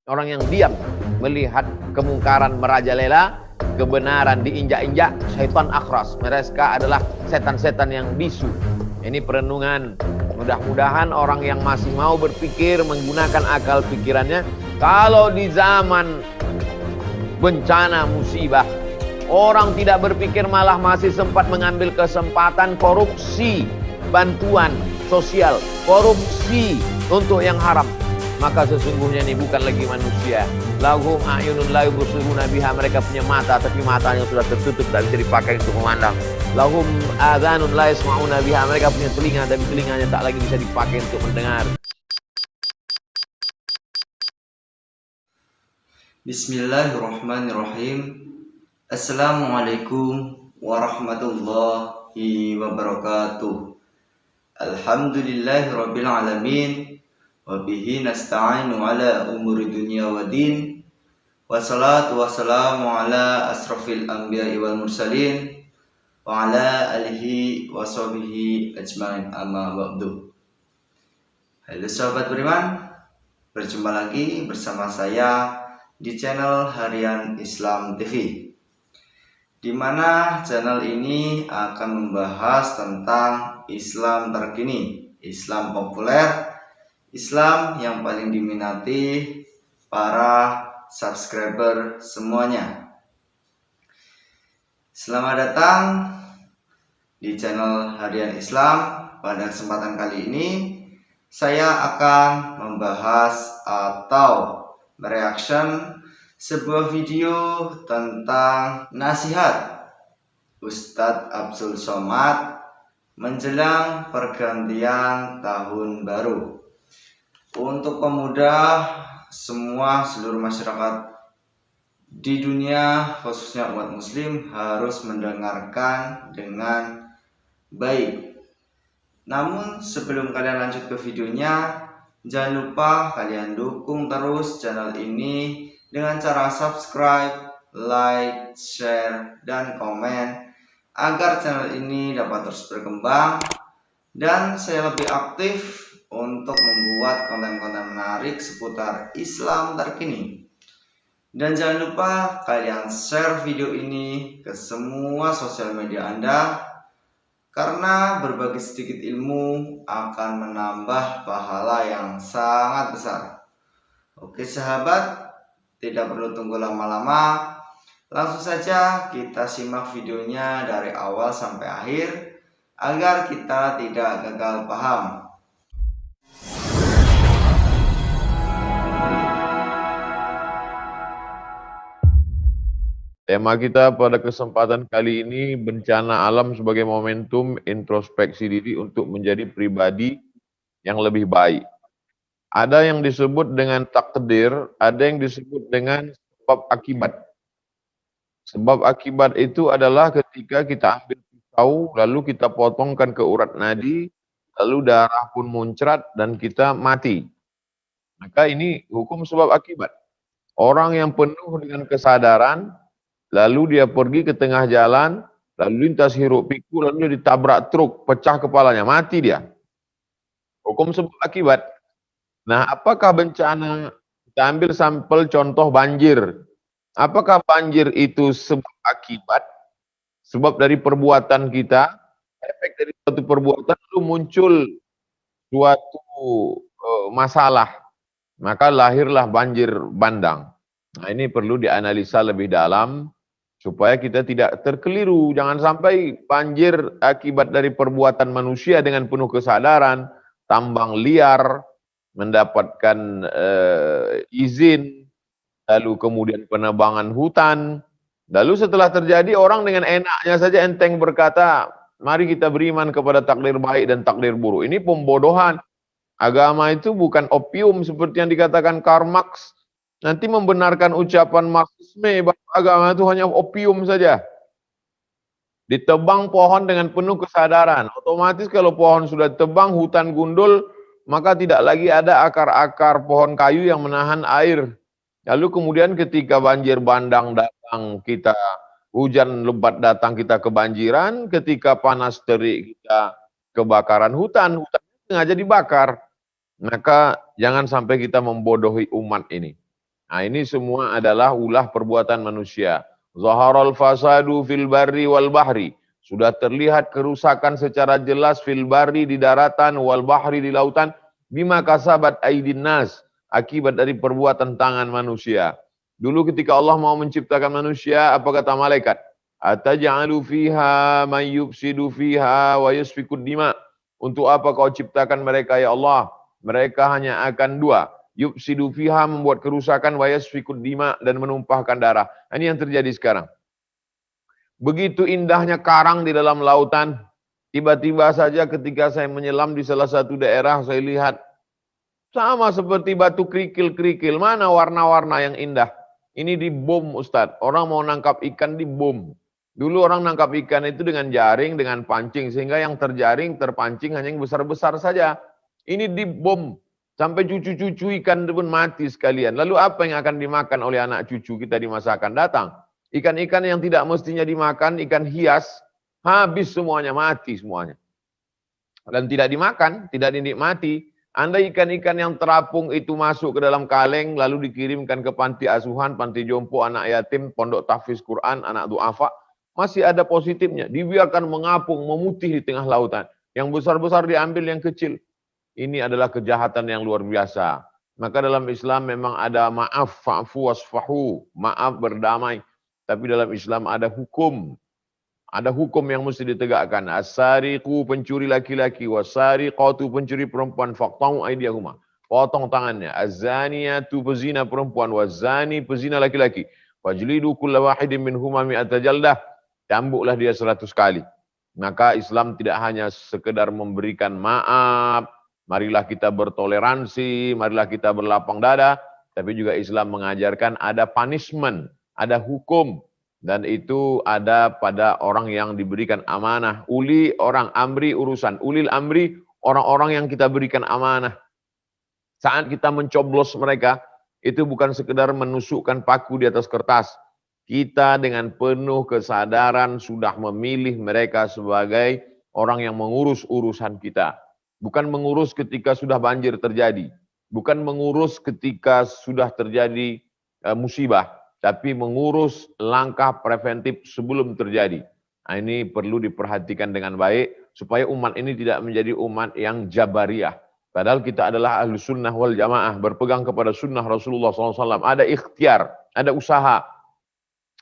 Orang yang diam melihat kemungkaran merajalela, kebenaran diinjak-injak, syaitan akhras. Mereka adalah setan-setan yang bisu. Ini perenungan. Mudah-mudahan orang yang masih mau berpikir menggunakan akal pikirannya. Kalau di zaman bencana musibah, orang tidak berpikir malah masih sempat mengambil kesempatan korupsi bantuan sosial, korupsi untuk yang haram, maka sesungguhnya ini bukan lagi manusia. Lahum a'yunun la yubsiruna biha, mereka punya mata tapi matanya sudah tertutup, tidak bisa dipakai untuk memandang. Lahum adhanun la yasma'una biha, mereka punya telinga tapi telinganya tak lagi bisa dipakai untuk mendengar. Bismillahirrahmanirrahim. Assalamualaikum warahmatullahi wabarakatuh. Alhamdulillahirabbil alamin. Wabihi nasta'inu ala umuri dunya wa din. Wassalatu wassalamu ala asrafil anbiya'i wal mursalin wa ala alihi wa sahbihi ajmain, amma ba'du. Halo sahabat beriman, berjumpa lagi bersama saya di channel Harian Islam TV, di mana channel ini akan membahas tentang Islam terkini, Islam populer, Islam yang paling diminati para subscriber semuanya. Selamat datang di channel Harian Islam. Pada kesempatan kali ini saya akan membahas atau mereaction sebuah video tentang nasihat Ustadz Abdul Somad menjelang pergantian tahun baru. Untuk pemuda semua, seluruh masyarakat di dunia, khususnya umat muslim, harus mendengarkan dengan baik. Namun sebelum kalian lanjut ke videonya, jangan lupa kalian dukung terus channel ini dengan cara subscribe, like, share, dan komen agar channel ini dapat terus berkembang dan saya lebih aktif untuk membuat konten-konten menarik seputar Islam terkini. Dan jangan lupa kalian share video ini ke semua sosial media Anda, karena berbagi sedikit ilmu akan menambah pahala yang sangat besar. Oke sahabat, tidak perlu tunggu lama-lama, langsung saja kita simak videonya dari awal sampai akhir agar kita tidak gagal paham. Tema kita pada kesempatan kali ini, bencana alam sebagai momentum introspeksi diri untuk menjadi pribadi yang lebih baik. Ada yang disebut dengan takdir, ada yang disebut dengan sebab akibat. Sebab akibat itu adalah ketika kita ambil pisau, lalu kita potongkan ke urat nadi, lalu darah pun muncrat dan kita mati. Maka ini hukum sebab akibat. Orang yang penuh dengan kesadaran, lalu dia pergi ke tengah jalan, lalu lintas hiruk pikuk, lalu dia ditabrak truk, pecah kepalanya, mati dia. Hukum sebab akibat. Nah, apakah bencana? Kita ambil sampel contoh banjir. Apakah banjir itu sebab akibat? Sebab dari perbuatan kita, efek dari suatu perbuatan itu muncul suatu masalah. Maka lahirlah banjir bandang. Nah, ini perlu dianalisa lebih dalam supaya kita tidak terkeliru. Jangan sampai banjir akibat dari perbuatan manusia dengan penuh kesadaran, tambang liar, mendapatkan izin, lalu kemudian penebangan hutan. Lalu setelah terjadi, orang dengan enaknya saja enteng berkata, mari kita beriman kepada takdir baik dan takdir buruk. Ini pembodohan. Agama itu bukan opium seperti yang dikatakan Karl Marx. Nanti membenarkan ucapan Marxisme bahwa agama itu hanya opium saja. Ditebang pohon dengan penuh kesadaran. Otomatis kalau pohon sudah ditebang, hutan gundul, maka tidak lagi ada akar-akar pohon kayu yang menahan air. Lalu kemudian ketika banjir bandang datang, kita hujan lebat datang, kita kebanjiran. Ketika panas terik, kita kebakaran hutan. Hutan sengaja dibakar. Maka jangan sampai kita membodohi umat ini. Nah, ini semua adalah ulah perbuatan manusia. Zaharal fasadu fil barri wal bahri. Sudah terlihat kerusakan secara jelas fil barri di daratan wal bahri di lautan bima kasabat aidin nas, akibat dari perbuatan tangan manusia. Dulu ketika Allah mau menciptakan manusia, apa kata malaikat? Ataj'alu fiha man yufsidu fiha wa yasfikud dima. Untuk apa kau ciptakan mereka ya Allah? Mereka hanya akan dua. Yufsidu fiha, membuat kerusakan, wa yasfikud dima, dan menumpahkan darah. Ini yang terjadi sekarang. Begitu indahnya karang di dalam lautan, tiba-tiba saja ketika saya menyelam di salah satu daerah, saya lihat sama seperti batu kerikil-kerikil. Mana warna-warna yang indah? Ini dibom, Ustadz. Orang mau nangkap ikan dibom. Dulu orang nangkap ikan itu dengan jaring, dengan pancing. Sehingga yang terjaring, terpancing hanya yang besar-besar saja. Ini dibom. Sampai cucu-cucu ikan itu pun mati sekalian. Lalu apa yang akan dimakan oleh anak cucu kita di masa akan datang? Ikan-ikan yang tidak mestinya dimakan, ikan hias, habis semuanya, mati semuanya. Dan tidak dimakan, tidak dinikmati. Anda ikan-ikan yang terapung itu masuk ke dalam kaleng, lalu dikirimkan ke panti asuhan, panti jompo, anak yatim, pondok tahfiz Quran, anak duafa, masih ada positifnya. Dibiarkan mengapung, memutih di tengah lautan. Yang besar-besar diambil, yang kecil. Ini adalah kejahatan yang luar biasa. Maka dalam Islam memang ada maaf, fa'fu wasfahu, maaf berdamai. Tapi dalam Islam ada hukum. Ada hukum yang mesti ditegakkan. As-sariqu, pencuri laki-laki, was-sariqatu, pencuri perempuan, faqta'u aydiyahuma. Potong tangannya. Az-zaniyatu, pezina perempuan, waz-zani, pezina laki-laki. Fajlidu kulla wahidin minhuma mi'ata jaldah. Cambuklah dia 100 kali. Maka Islam tidak hanya sekedar memberikan maaf, marilah kita bertoleransi, marilah kita berlapang dada, tapi juga Islam mengajarkan ada punishment, ada hukum, dan itu ada pada orang yang diberikan amanah. Uli orang amri urusan, ulil amri orang-orang yang kita berikan amanah. Saat kita mencoblos mereka, itu bukan sekedar menusukkan paku di atas kertas. Kita dengan penuh kesadaran sudah memilih mereka sebagai orang yang mengurus urusan kita. Bukan mengurus ketika sudah banjir terjadi. Bukan mengurus ketika sudah terjadi musibah. Tapi mengurus langkah preventif sebelum terjadi. Nah, ini perlu diperhatikan dengan baik. Supaya umat ini tidak menjadi umat yang jabariyah. Padahal kita adalah ahlu sunnah wal jamaah. Berpegang kepada sunnah Rasulullah SAW. Ada ikhtiar, ada usaha.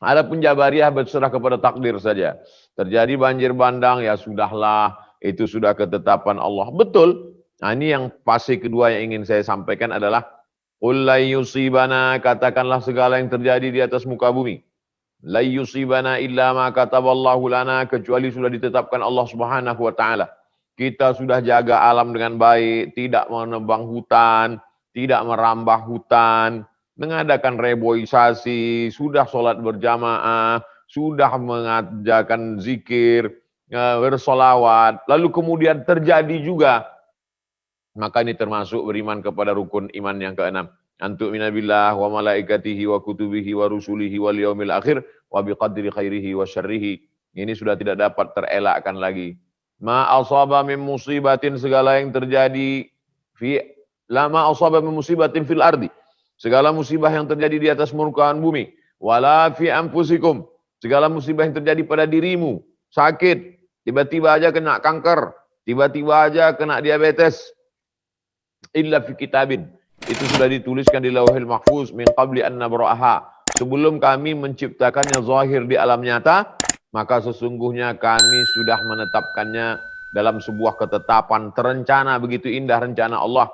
Adapun jabariyah berserah kepada takdir saja. Terjadi banjir bandang, ya sudahlah. Itu sudah ketetapan Allah. Betul. Nah, ini yang fase kedua yang ingin saya sampaikan adalah qul la yusibana, katakanlah segala yang terjadi di atas muka bumi. La yusibana illa ma kataballahu lana, kecuali sudah ditetapkan Allah Subhanahu wa taala. Kita sudah jaga alam dengan baik, tidak menebang hutan, tidak merambah hutan, mengadakan reboisasi, sudah sholat berjamaah, sudah mengajarkan zikir, bersolawat, lalu kemudian terjadi juga. Maka ini termasuk beriman kepada rukun iman yang keenam. Antu'mina billah wa malaikatihi wa kutubihi wa rusulihi wal yaumil akhir wa biqadri khairihi wa syarrihi. Ini sudah tidak dapat terelakkan lagi. Ma asaba min musibatin, segala yang terjadi lama asaba min musibatin fil ardi. Segala musibah yang terjadi di atas permukaan bumi. Wala fi anfusikum. Segala musibah yang terjadi pada dirimu. Sakit. Tiba-tiba aja kena kanker. Tiba-tiba aja kena diabetes. Illa fi kitabin. Itu sudah dituliskan di lauhil mahfuz. Min qabli an nabra'aha. Sebelum kami menciptakannya zahir di alam nyata. Maka sesungguhnya kami sudah menetapkannya dalam sebuah ketetapan terencana. Begitu indah rencana Allah.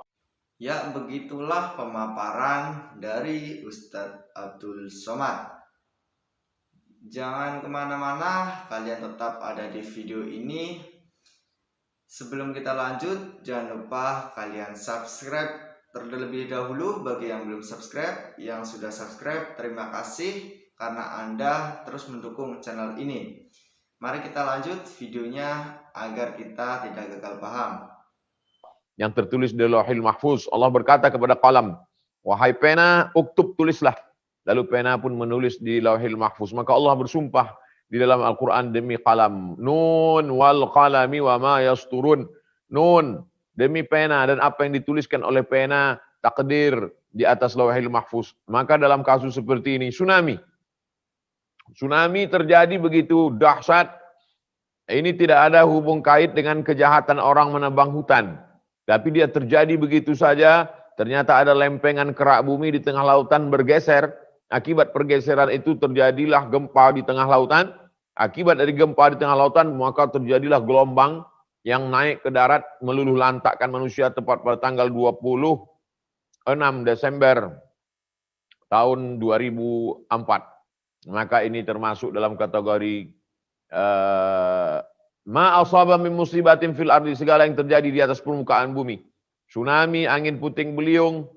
Ya, begitulah pemaparan dari Ustadz Abdul Somad. Jangan kemana-mana, kalian tetap ada di video ini. Sebelum kita lanjut, jangan lupa kalian subscribe terlebih dahulu bagi yang belum subscribe. Yang sudah subscribe, terima kasih karena Anda terus mendukung channel ini. Mari kita lanjut videonya agar kita tidak gagal paham. Yang tertulis di lauhil mahfuz. Allah berkata kepada qalam, wahai pena, uktub, tulislah. Lalu pena pun menulis di lauhil mahfuz. Maka Allah bersumpah di dalam Al-Quran demi qalam. Nun wal qalami wa ma yasturun. Nun, demi pena dan apa yang dituliskan oleh pena, takdir, di atas Lauhil Mahfuz. Maka dalam kasus seperti ini, tsunami terjadi begitu dahsyat. Ini tidak ada hubung kait dengan kejahatan orang menebang hutan. Tapi dia terjadi begitu saja, ternyata ada lempengan kerak bumi di tengah lautan bergeser. Akibat pergeseran itu terjadilah gempa di tengah lautan. Akibat dari gempa di tengah lautan, maka terjadilah gelombang yang naik ke darat meluluh lantakkan manusia tepat pada tanggal 26 Desember tahun 2004. Maka ini termasuk dalam kategori ma asaba min musibatin fil ardi, segala yang terjadi di atas permukaan bumi. Tsunami, angin puting beliung,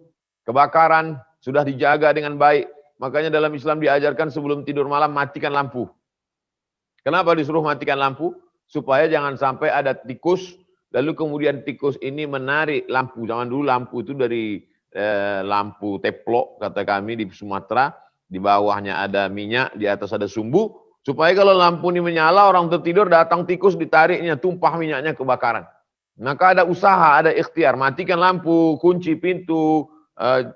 kebakaran sudah dijaga dengan baik. Makanya dalam Islam diajarkan sebelum tidur malam matikan lampu. Kenapa disuruh matikan lampu? Supaya jangan sampai ada tikus, lalu kemudian tikus ini menarik lampu. Zaman dulu lampu itu dari lampu teplok, kata kami di Sumatera. Di bawahnya ada minyak, di atas ada sumbu. Supaya kalau lampu ini menyala, orang tertidur, datang tikus, ditariknya, tumpah minyaknya, kebakaran. Maka ada usaha, ada ikhtiar. Matikan lampu, kunci pintu.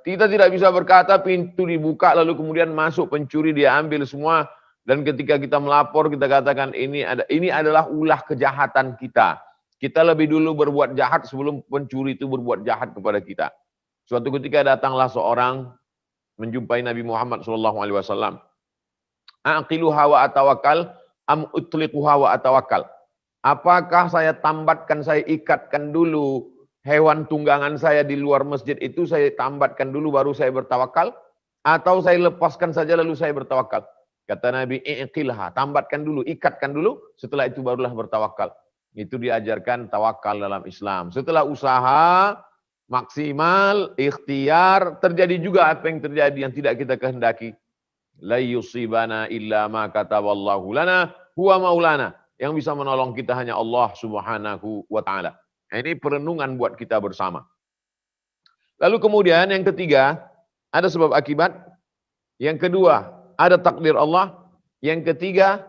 Kita tidak bisa berkata pintu dibuka, lalu kemudian masuk pencuri, dia ambil semua. Dan ketika kita melapor, kita katakan ini adalah ulah kejahatan kita. Kita lebih dulu berbuat jahat sebelum pencuri itu berbuat jahat kepada kita. Suatu ketika datanglah seorang menjumpai Nabi Muhammad SAW. Aqiluha wa atawakal, am utliquha wa atawakal. Apakah saya tambatkan, saya ikatkan dulu hewan tunggangan saya di luar masjid itu, saya tambatkan dulu baru saya bertawakal? Atau saya lepaskan saja lalu saya bertawakal? Kata Nabi, iqilha, tambatkan dulu, ikatkan dulu, setelah itu barulah bertawakal. Itu diajarkan tawakal dalam Islam. Setelah usaha maksimal, ikhtiar, terjadi juga apa yang terjadi yang tidak kita kehendaki. La yusibana illa ma kataballahu lana huwa maulana. Yang bisa menolong kita hanya Allah Subhanahu wa taala. Ini perenungan buat kita bersama. Lalu kemudian yang ketiga, ada sebab akibat. Yang kedua, ada takdir Allah. Yang ketiga,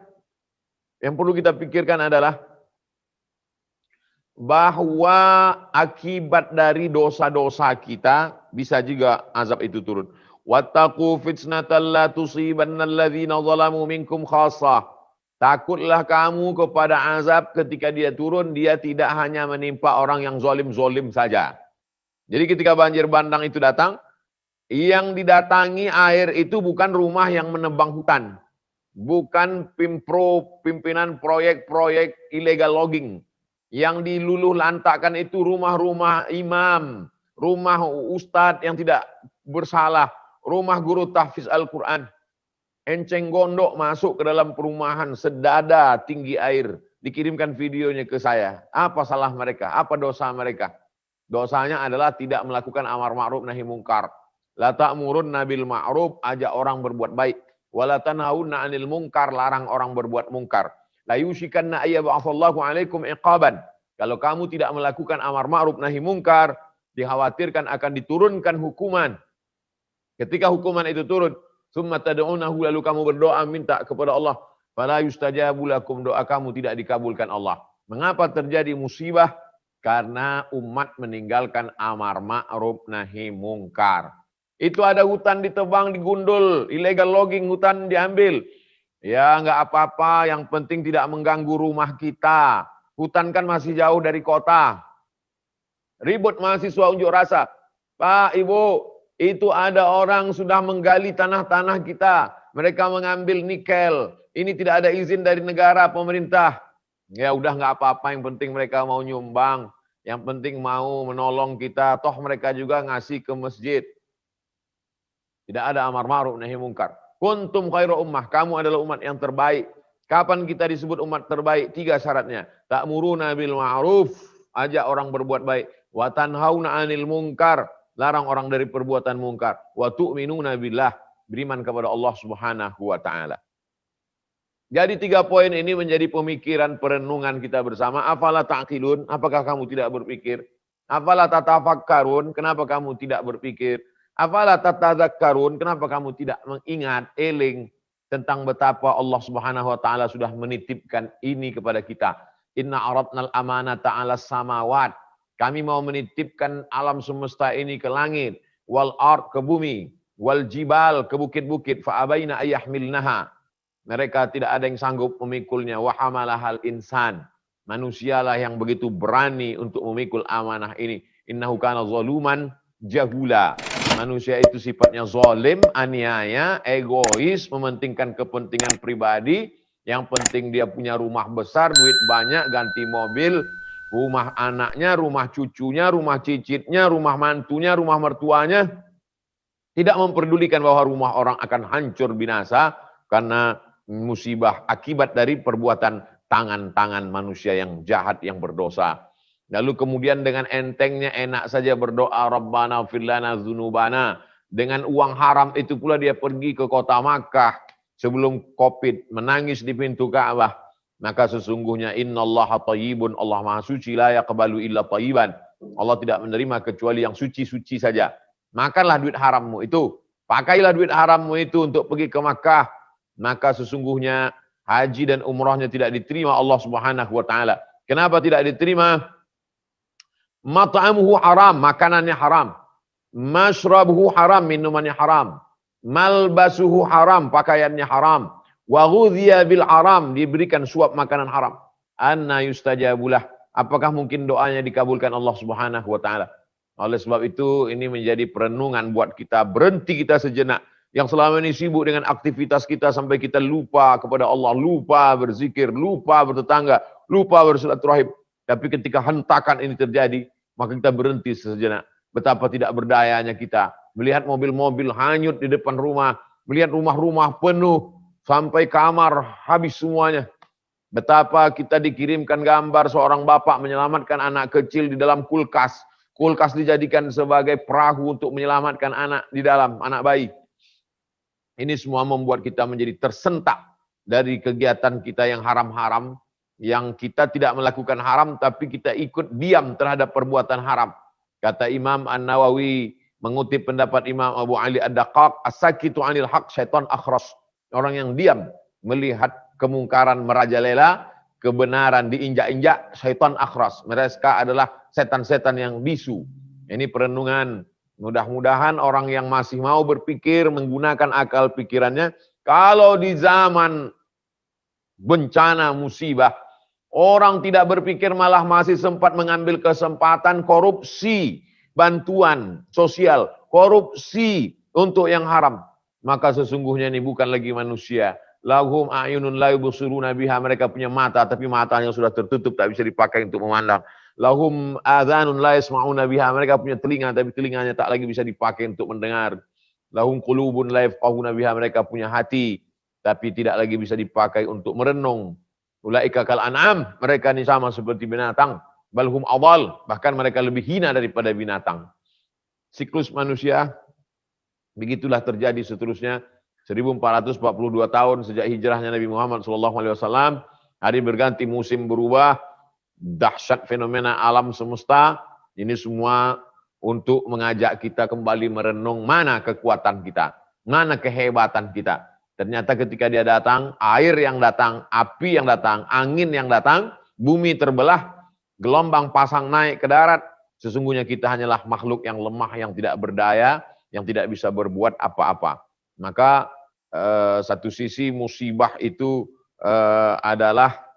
yang perlu kita pikirkan adalah bahwa akibat dari dosa-dosa kita bisa juga azab itu turun. Wattaqu fitnatan la tusibanna alladzina zalamu minkum khassah. Takutlah kamu kepada azab ketika dia turun, dia tidak hanya menimpa orang yang zalim-zalim saja. Jadi ketika banjir bandang itu datang, yang didatangi air itu bukan rumah yang menebang hutan. Bukan pimpinan proyek-proyek illegal logging. Yang diluluh lantakkan itu rumah-rumah imam, rumah ustadz yang tidak bersalah, rumah guru tahfiz Al-Quran. Enceng gondok masuk ke dalam perumahan, sedada tinggi air. Dikirimkan videonya ke saya. Apa salah mereka? Apa dosa mereka? Dosanya adalah tidak melakukan amar ma'ruf nahi mungkar. La ta'murunna bil ma'ruf, ajak orang berbuat baik. Wala tanhauna 'anil munkar, larang orang berbuat mungkar. La yushikanna ayyab'atsallahu 'alaikum iqaban. Kalau kamu tidak melakukan amar ma'ruf nahi mungkar, dikhawatirkan akan diturunkan hukuman. Ketika hukuman itu turun, summa tad'unahu, lalu kamu berdoa minta kepada Allah, fala yustajabu lakum, doa kamu tidak dikabulkan Allah. Mengapa terjadi musibah? Karena umat meninggalkan amar ma'ruf nahi mungkar. Itu ada hutan ditebang, digundul, illegal logging, hutan diambil. Ya nggak apa-apa, yang penting tidak mengganggu rumah kita. Hutan kan masih jauh dari kota. Ribut mahasiswa unjuk rasa. Pak, Ibu, itu ada orang sudah menggali tanah-tanah kita. Mereka mengambil nikel. Ini tidak ada izin dari negara, pemerintah. Ya udah nggak apa-apa, yang penting mereka mau nyumbang. Yang penting mau menolong kita. Toh mereka juga ngasih ke masjid. Tidak ada amar ma'ruf nahi mungkar. Kuntum khairu ummah, kamu adalah umat yang terbaik. Kapan kita disebut umat terbaik? 3 syaratnya. Ta'muruna bil ma'ruf, ajak orang berbuat baik. Wa tanhauna 'anil munkar, larang orang dari perbuatan mungkar. Wa tu'minuna billah, beriman kepada Allah Subhanahu wa taala. Jadi 3 poin ini menjadi pemikiran perenungan kita bersama. Afala ta'qilun, apakah kamu tidak berpikir? Afala tatafakkarun, kenapa kamu tidak berpikir? Afala tatadzakkarun, kenapa kamu tidak mengingat, eling tentang betapa Allah Subhanahu wa taala sudah menitipkan ini kepada kita. Inna aradnal amanata 'alas samawat. Kami mau menitipkan alam semesta ini ke langit. wal ard ke bumi, wal jibal ke bukit-bukit, fa abaina ayyahmilnaha. Mereka tidak ada yang sanggup memikulnya. Wa hamalahal insan. Manusialah yang begitu berani untuk memikul amanah ini. Innahu kana zaluman jahula. Manusia itu sifatnya zalim, aniaya, egois, mementingkan kepentingan pribadi. Yang penting dia punya rumah besar, duit banyak, ganti mobil, rumah anaknya, rumah cucunya, rumah cicitnya, rumah mantunya, rumah mertuanya. Tidak memperdulikan bahwa rumah orang akan hancur binasa karena musibah akibat dari perbuatan tangan-tangan manusia yang jahat, yang berdosa. Lalu kemudian dengan entengnya enak saja berdoa, Rabbana fir lana dzunubana. Dengan uang haram itu pula dia pergi ke kota Makkah sebelum Covid, menangis di pintu Ka'bah. Maka sesungguhnya innallaha thayyibun, Allah Maha Suci, la yaqbalu illa thayyiban. Allah tidak menerima kecuali yang suci-suci saja. Makanlah duit harammu itu, pakailah duit harammu itu untuk pergi ke Makkah. Maka sesungguhnya haji dan umrahnya tidak diterima Allah Subhanahu wa taala. Kenapa tidak diterima? Mat'amuhu haram, makanannya haram. Mashrabuhu haram, minumannya haram. Malbasuhu haram, pakaiannya haram. Wa ghudhiya bil haram, diberikan suap makanan haram. Anna yustajabulah, apakah mungkin doanya dikabulkan Allah Subhanahu wa taala? Oleh sebab itu ini menjadi perenungan buat kita, berhenti kita sejenak. Yang selama ini sibuk dengan aktivitas kita sampai kita lupa kepada Allah, lupa berzikir, lupa bertetangga, lupa bersilaturahim. Tapi ketika hentakan ini terjadi, maka kita berhenti sejenak. Betapa tidak berdayanya kita. Melihat mobil-mobil hanyut di depan rumah, melihat rumah-rumah penuh, sampai kamar habis semuanya. Betapa kita dikirimkan gambar seorang bapak menyelamatkan anak kecil di dalam kulkas. Kulkas dijadikan sebagai perahu untuk menyelamatkan anak di dalam, anak bayi. Ini semua membuat kita menjadi tersentak dari kegiatan kita yang haram-haram, yang kita tidak melakukan haram, tapi kita ikut diam terhadap perbuatan haram. Kata Imam An-Nawawi, mengutip pendapat Imam Abu Ali Ad-Daqqaq, as-sakitu 'anil haq syaitan akhras. Orang yang diam melihat kemungkaran merajalela, kebenaran diinjak-injak, syaitan akhras. Mereka adalah setan-setan yang bisu. Ini perenungan. Mudah-mudahan orang yang masih mau berpikir, menggunakan akal pikirannya, kalau di zaman bencana musibah, orang tidak berpikir malah masih sempat mengambil kesempatan korupsi, bantuan sosial, korupsi untuk yang haram. Maka sesungguhnya ini bukan lagi manusia. Lahum a'yunun la yubsiruna biha, mereka punya mata tapi matanya sudah tertutup, tak bisa dipakai untuk memandang. Lahum adhanun la yasma'una biha, mereka punya telinga tapi telinganya tak lagi bisa dipakai untuk mendengar. Lahum qulubun la yafqahuna biha, mereka punya hati tapi tidak lagi bisa dipakai untuk merenung. Ulaika kal an'am, mereka ini sama seperti binatang. Balhum adall, bahkan mereka lebih hina daripada binatang. Siklus manusia begitulah terjadi seterusnya. 1442 tahun sejak hijrahnya Nabi Muhammad SAW, hari berganti, musim berubah, dahsyat fenomena alam semesta. Ini semua untuk mengajak kita kembali merenung mana kekuatan kita, mana kehebatan kita. Ternyata ketika dia datang, air yang datang, api yang datang, angin yang datang, bumi terbelah, gelombang pasang naik ke darat, sesungguhnya kita hanyalah makhluk yang lemah, yang tidak berdaya, yang tidak bisa berbuat apa-apa. Maka satu sisi musibah itu adalah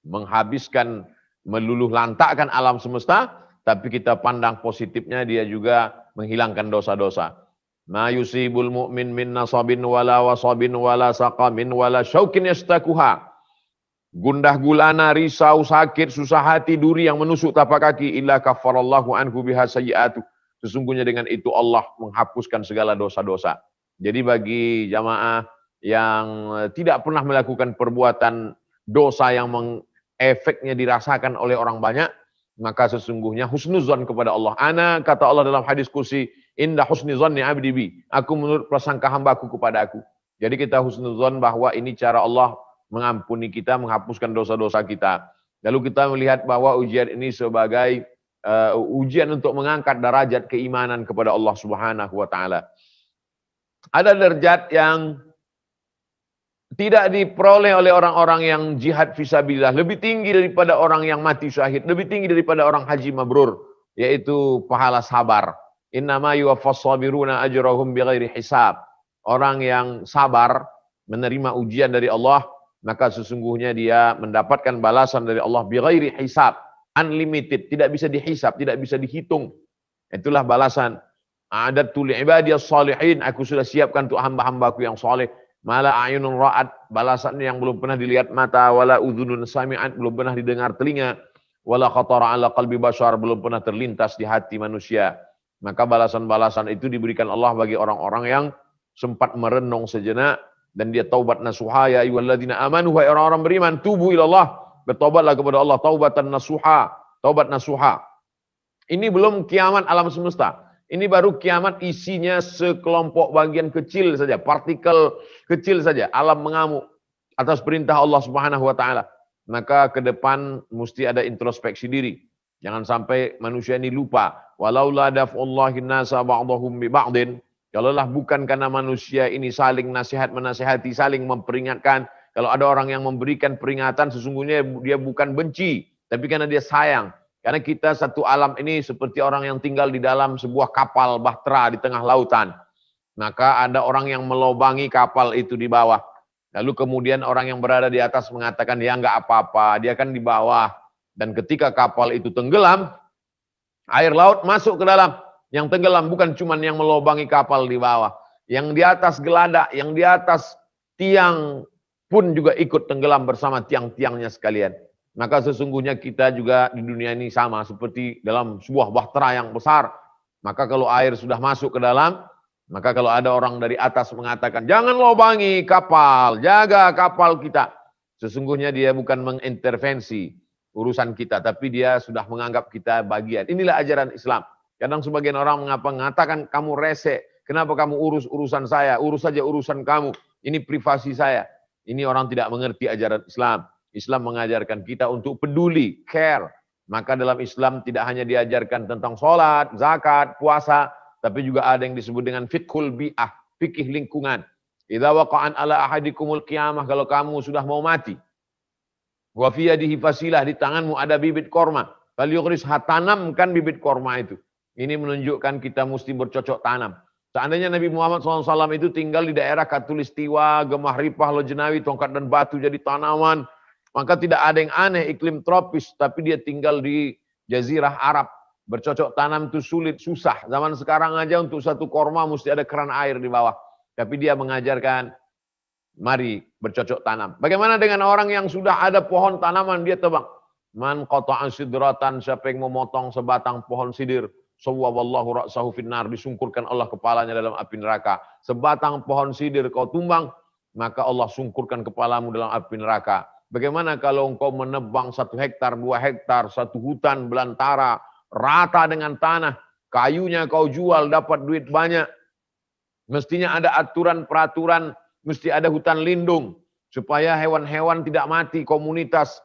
menghabiskan, meluluh lantakkan alam semesta, tapi kita pandang positifnya, dia juga menghilangkan dosa-dosa. Ma yusibul mu'min min nasabin wala wasabin wala saqamin wala syaukin yastakuha. Gundah gulana, risau, sakit, susah hati, duri yang menusuk tapak kaki, illa kafarallahu anhu biha sayyi'atu. Sesungguhnya dengan itu Allah menghapuskan segala dosa-dosa. Jadi bagi jamaah yang tidak pernah melakukan perbuatan dosa yang efeknya dirasakan oleh orang banyak, maka sesungguhnya husnuzon kepada Allah. Ana, kata Allah dalam hadis kursi, indah husnuzonni abdi bi, aku menurut prasangka hambaku kepada aku. Jadi kita husnuzon bahwa ini cara Allah mengampuni kita, menghapuskan dosa-dosa kita. Lalu kita melihat bahwa ujian ini sebagai ujian untuk mengangkat derajat keimanan kepada Allah Subhanahu wa taala. Ada derajat yang tidak diperoleh oleh orang-orang yang jihad fisabilillah, lebih tinggi daripada orang yang mati syahid, lebih tinggi daripada orang haji mabrur, yaitu pahala sabar. Innama yuwaffas sabiruna ajrahum bighairi hisab. Orang yang sabar menerima ujian dari Allah, maka sesungguhnya dia mendapatkan balasan dari Allah bighairi hisab, unlimited, tidak bisa dihisab, tidak bisa dihitung. Itulah balasan. A'adatu li'ibadiyas salihin, aku sudah siapkan untuk hamba-hambaku yang saleh. Mala a'yunun ra'at, balasan yang belum pernah dilihat mata, wala udhunun sami'at, belum pernah didengar telinga, wala khatara ala qalbi bashar, belum pernah terlintas di hati manusia. Maka balasan-balasan itu diberikan Allah bagi orang-orang yang sempat merenung sejenak dan dia taubat nasuha. Ya ayyuhalladzina amanu, wahai orang-orang beriman, tubu ilallah, bertobatlah kepada Allah, taubatan nasuha, taubat nasuha. Ini belum kiamat alam semesta. Ini baru kiamat isinya sekelompok bagian kecil saja, partikel kecil saja, alam mengamuk atas perintah Allah Subhanahu wa taala. Maka ke depan mesti ada introspeksi diri. Jangan sampai manusia ini lupa. Walaula daf'ullahi nasa ba'dahum bi ba'din. Kalaulah bukan karena manusia ini saling nasihat menasihati, saling memperingatkan. Kalau ada orang yang memberikan peringatan, sesungguhnya dia bukan benci, tapi karena dia sayang. Karena kita satu alam ini seperti orang yang tinggal di dalam sebuah kapal bahtera di tengah lautan. Maka ada orang yang melobangi kapal itu di bawah. Lalu kemudian orang yang berada di atas mengatakan, ya enggak apa-apa, dia kan di bawah. Dan ketika kapal itu tenggelam, air laut masuk ke dalam. Yang tenggelam bukan cuma yang melobangi kapal di bawah. Yang di atas geladak, yang di atas tiang pun juga ikut tenggelam bersama tiang-tiangnya sekalian. Maka sesungguhnya kita juga di dunia ini sama seperti dalam sebuah bahtera yang besar. Maka kalau air sudah masuk ke dalam, maka kalau ada orang dari atas mengatakan, jangan lobangi kapal, jaga kapal kita. Sesungguhnya dia bukan mengintervensi urusan kita, tapi dia sudah menganggap kita bagian. Inilah ajaran Islam. Kadang sebagian orang mengatakan, kamu rese, kenapa kamu urus urusan saya, urus saja urusan kamu, ini privasi saya. Ini orang tidak mengerti ajaran Islam. Islam mengajarkan kita untuk peduli, care. Maka dalam Islam tidak hanya diajarkan tentang sholat, zakat, puasa, tapi juga ada yang disebut dengan fiqhul bi'ah, fikih lingkungan. Idza waqa'an ala ahadikumul qiyamah, kalau kamu sudah mau mati. Wa fi yadihi fasilah, di tanganmu ada bibit korma. Falyughris, tanamkan bibit korma itu. Ini menunjukkan kita mesti bercocok tanam. Seandainya Nabi Muhammad SAW itu tinggal di daerah Katulistiwa, Gemah Ripah, Lojenawi, Tongkat dan Batu jadi tanaman, maka tidak ada yang aneh, iklim tropis, tapi dia tinggal di Jazirah Arab. Bercocok tanam itu sulit, susah. Zaman sekarang aja untuk satu korma mesti ada keran air di bawah. Tapi dia mengajarkan, mari bercocok tanam. Bagaimana dengan orang yang sudah ada pohon tanaman, dia tebang. Man qata'a sidratan, siapa yang memotong sebatang pohon sidir, sawwaballahu ra'sahu finnar, disungkurkan Allah kepalanya dalam api neraka. Sebatang pohon sidir kau tumbang, maka Allah sungkurkan kepalamu dalam api neraka. Bagaimana kalau engkau menebang 1 hektar, 2 hektar, 1 hutan belantara, rata dengan tanah, kayunya kau jual, dapat duit banyak. Mestinya ada aturan, peraturan, mesti ada hutan lindung, supaya hewan-hewan tidak mati, komunitas,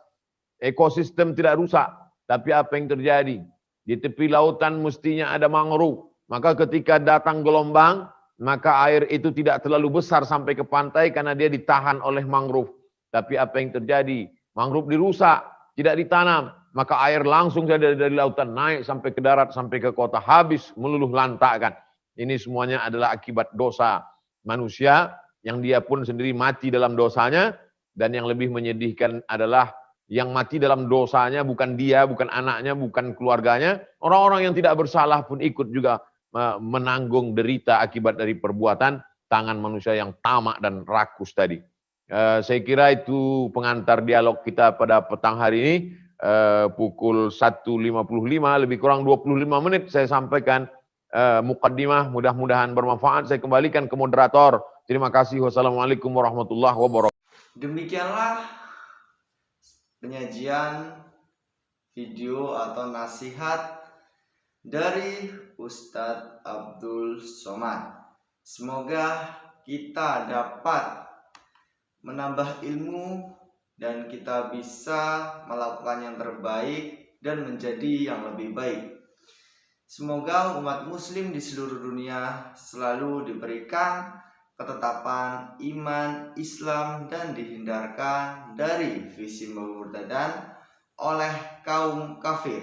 ekosistem tidak rusak. Tapi apa yang terjadi? Di tepi lautan mestinya ada mangrove. Maka ketika datang gelombang, maka air itu tidak terlalu besar sampai ke pantai karena dia ditahan oleh mangrove. Tapi apa yang terjadi? Mangrove dirusak, tidak ditanam. Maka air langsung dari lautan naik sampai ke darat, sampai ke kota. Habis, meluluh lantakkan. Ini semuanya adalah akibat dosa manusia yang dia pun sendiri mati dalam dosanya. Dan yang lebih menyedihkan adalah yang mati dalam dosanya bukan dia, bukan anaknya, bukan keluarganya. Orang-orang yang tidak bersalah pun ikut juga menanggung derita akibat dari perbuatan tangan manusia yang tamak dan rakus tadi. Saya kira itu pengantar dialog kita pada petang hari ini. Pukul 1.55, lebih kurang 25 menit saya sampaikan mukaddimah, mudah-mudahan bermanfaat. Saya kembalikan ke moderator. Terima kasih. Wassalamualaikum warahmatullahi wabarakatuh. Demikianlah penyajian video atau nasihat dari Ustadz Abdul Somad. Semoga kita dapat menambah ilmu dan kita bisa melakukan yang terbaik dan menjadi yang lebih baik. Semoga umat muslim di seluruh dunia selalu diberikan ketetapan iman Islam dan dihindarkan dari visi murtadan oleh kaum kafir.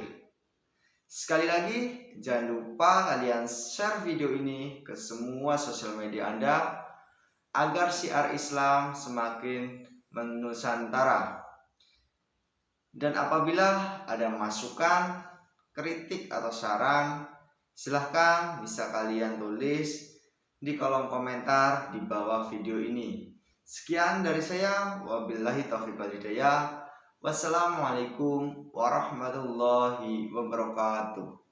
Sekali lagi, jangan lupa kalian share video ini ke semua sosial media Anda agar syiar Islam semakin menusantara. Dan apabila ada masukan, kritik atau saran, silahkan bisa kalian tulis di kolom komentar di bawah video ini. Sekian dari saya, wabillahi taufiq wal hidayah. Wassalamualaikum warahmatullahi wabarakatuh.